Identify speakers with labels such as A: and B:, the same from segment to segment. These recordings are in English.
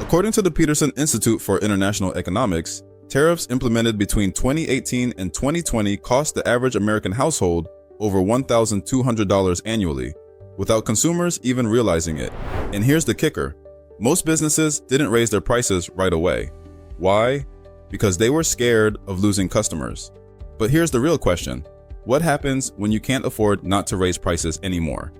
A: According to the Peterson Institute for International Economics, tariffs implemented between 2018 and 2020 cost the average American household over $1,200 annually, without consumers even realizing it. And here's the kicker. Most businesses didn't raise their prices right away. Why? Because they were scared of losing customers. But here's the real question. What happens when you can't afford not to raise prices anymore?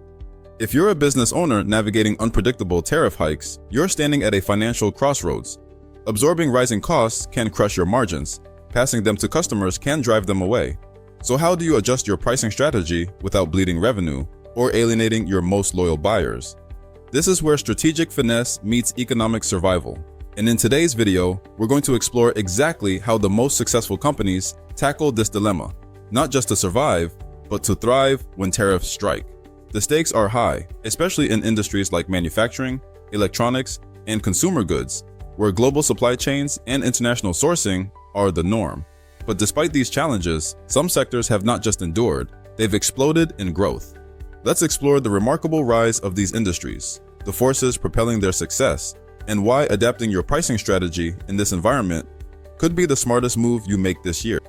A: If you're a business owner navigating unpredictable tariff hikes, you're standing at a financial crossroads. Absorbing rising costs can crush your margins. Passing them to customers can drive them away. So how do you adjust your pricing strategy without bleeding revenue or alienating your most loyal buyers? This is where strategic finesse meets economic survival. And in today's video, we're going to explore exactly how the most successful companies tackle this dilemma, not just to survive, but to thrive when tariffs strike. The stakes are high, especially in industries like manufacturing, electronics, and consumer goods, where global supply chains and international sourcing are the norm. But despite these challenges, some sectors have not just endured, they've exploded in growth. Let's explore the remarkable rise of these industries, the forces propelling their success, and why adapting your pricing strategy in this environment could be the smartest move you make this year.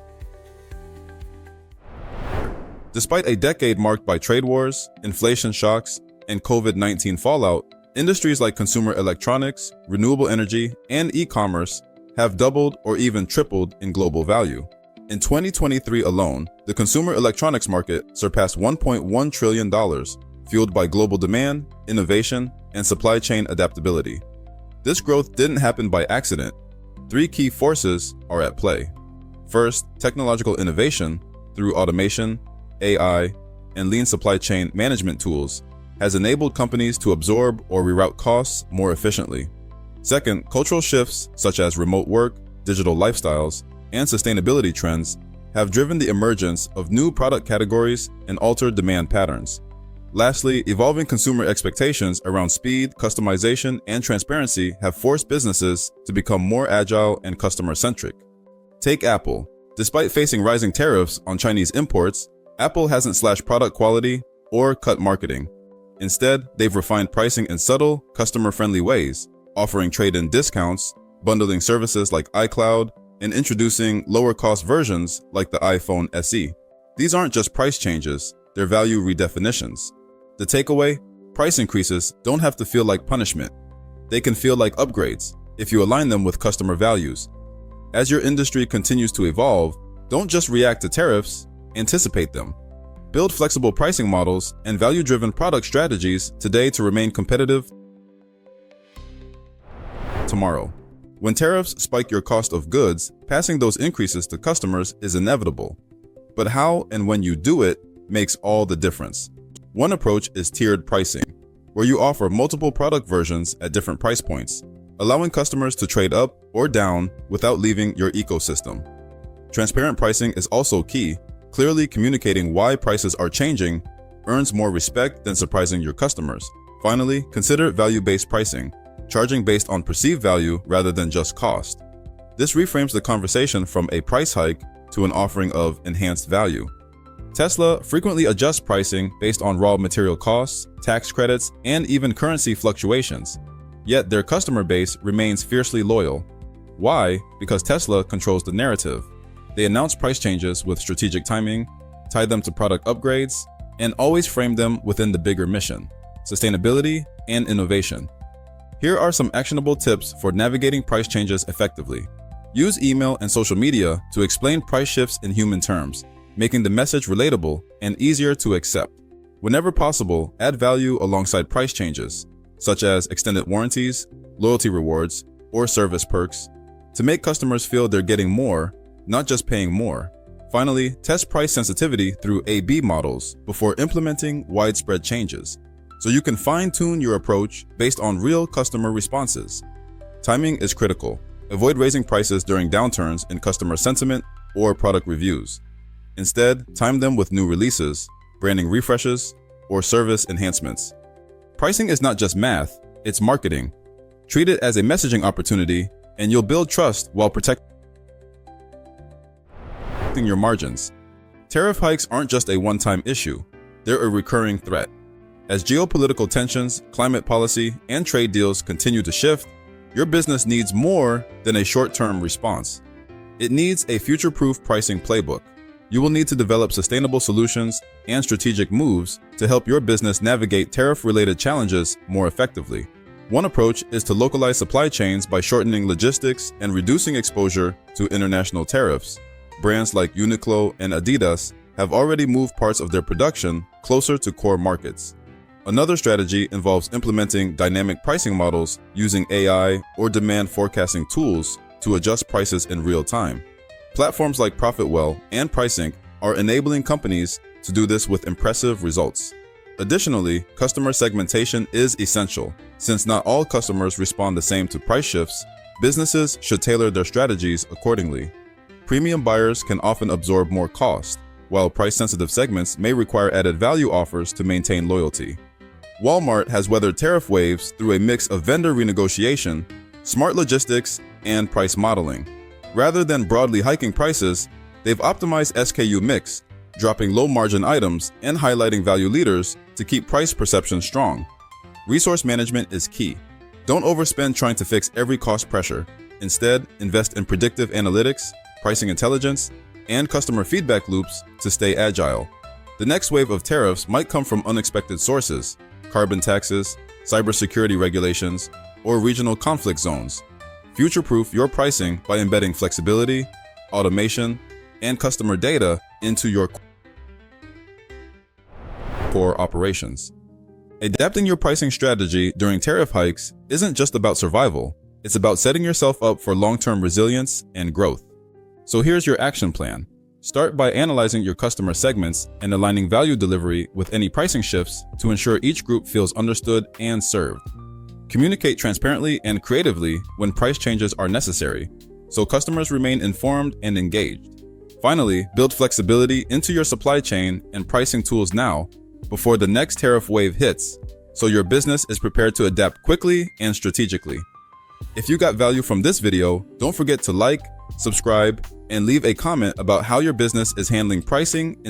A: Despite a decade marked by trade wars, inflation shocks, and COVID-19 fallout, industries like consumer electronics, renewable energy, and e-commerce have doubled or even tripled in global value. In 2023 alone, the consumer electronics market surpassed $1.1 trillion, fueled by global demand, innovation, and supply chain adaptability. This growth didn't happen by accident. Three key forces are at play. First, technological innovation through automation, AI, and lean supply chain management tools has enabled companies to absorb or reroute costs more efficiently. Second, cultural shifts such as remote work, digital lifestyles, and sustainability trends have driven the emergence of new product categories and altered demand patterns. Lastly, evolving consumer expectations around speed, customization, and transparency have forced businesses to become more agile and customer-centric. Take Apple. Despite facing rising tariffs on Chinese imports, Apple hasn't slashed product quality or cut marketing. Instead, they've refined pricing in subtle, customer-friendly ways, offering trade-in discounts, bundling services like iCloud, and introducing lower-cost versions like the iPhone SE. These aren't just price changes, they're value redefinitions. The takeaway? Price increases don't have to feel like punishment. They can feel like upgrades if you align them with customer values. As your industry continues to evolve, don't just react to tariffs, anticipate them. Build flexible pricing models and value-driven product strategies today to remain competitive tomorrow. When tariffs spike your cost of goods, passing those increases to customers is inevitable. But how and when you do it makes all the difference. One approach is tiered pricing, where you offer multiple product versions at different price points, allowing customers to trade up or down without leaving your ecosystem. Transparent pricing is also key. Clearly communicating why prices are changing earns more respect than surprising your customers. Finally, consider value-based pricing, charging based on perceived value rather than just cost. This reframes the conversation from a price hike to an offering of enhanced value. Tesla frequently adjusts pricing based on raw material costs, tax credits, and even currency fluctuations. Yet their customer base remains fiercely loyal. Why? Because Tesla controls the narrative. They announce price changes with strategic timing, tie them to product upgrades, and always frame them within the bigger mission, sustainability and innovation. Here are some actionable tips for navigating price changes effectively. Use email and social media to explain price shifts in human terms, making the message relatable and easier to accept. Whenever possible, add value alongside price changes, such as extended warranties, loyalty rewards, or service perks, to make customers feel they're getting more, not just paying more. Finally, test price sensitivity through A/B models before implementing widespread changes, so you can fine-tune your approach based on real customer responses. Timing is critical. Avoid raising prices during downturns in customer sentiment or product reviews. Instead, time them with new releases, branding refreshes, or service enhancements. Pricing is not just math, it's marketing. Treat it as a messaging opportunity, and you'll build trust while protecting your margins. Tariff hikes aren't just a one-time issue, they're a recurring threat. As geopolitical tensions, climate policy, and trade deals continue to shift, your business needs more than a short-term response. It needs a future-proof pricing playbook. You will need to develop sustainable solutions and strategic moves to help your business navigate tariff-related challenges more effectively. One approach is to localize supply chains by shortening logistics and reducing exposure to international tariffs. Brands like Uniqlo and Adidas have already moved parts of their production closer to core markets. Another strategy involves implementing dynamic pricing models using AI or demand forecasting tools to adjust prices in real time. Platforms like Profitwell and PriceInc are enabling companies to do this with impressive results. Additionally, customer segmentation is essential. Since not all customers respond the same to price shifts, businesses should tailor their strategies accordingly. Premium buyers can often absorb more cost, while price-sensitive segments may require added value offers to maintain loyalty. Walmart has weathered tariff waves through a mix of vendor renegotiation, smart logistics, and price modeling. Rather than broadly hiking prices, they've optimized SKU mix, dropping low-margin items and highlighting value leaders to keep price perception strong. Resource management is key. Don't overspend trying to fix every cost pressure. Instead, invest in predictive analytics, pricing intelligence, and customer feedback loops to stay agile. The next wave of tariffs might come from unexpected sources: carbon taxes, cybersecurity regulations, or regional conflict zones. Future-proof your pricing by embedding flexibility, automation, and customer data into your core operations. Adapting your pricing strategy during tariff hikes isn't just about survival, it's about setting yourself up for long-term resilience and growth. So here's your action plan. Start by analyzing your customer segments and aligning value delivery with any pricing shifts to ensure each group feels understood and served. Communicate transparently and creatively when price changes are necessary, so customers remain informed and engaged. Finally, build flexibility into your supply chain and pricing tools now before the next tariff wave hits, so your business is prepared to adapt quickly and strategically. If you got value from this video, don't forget to like, subscribe, and leave a comment about how your business is handling pricing in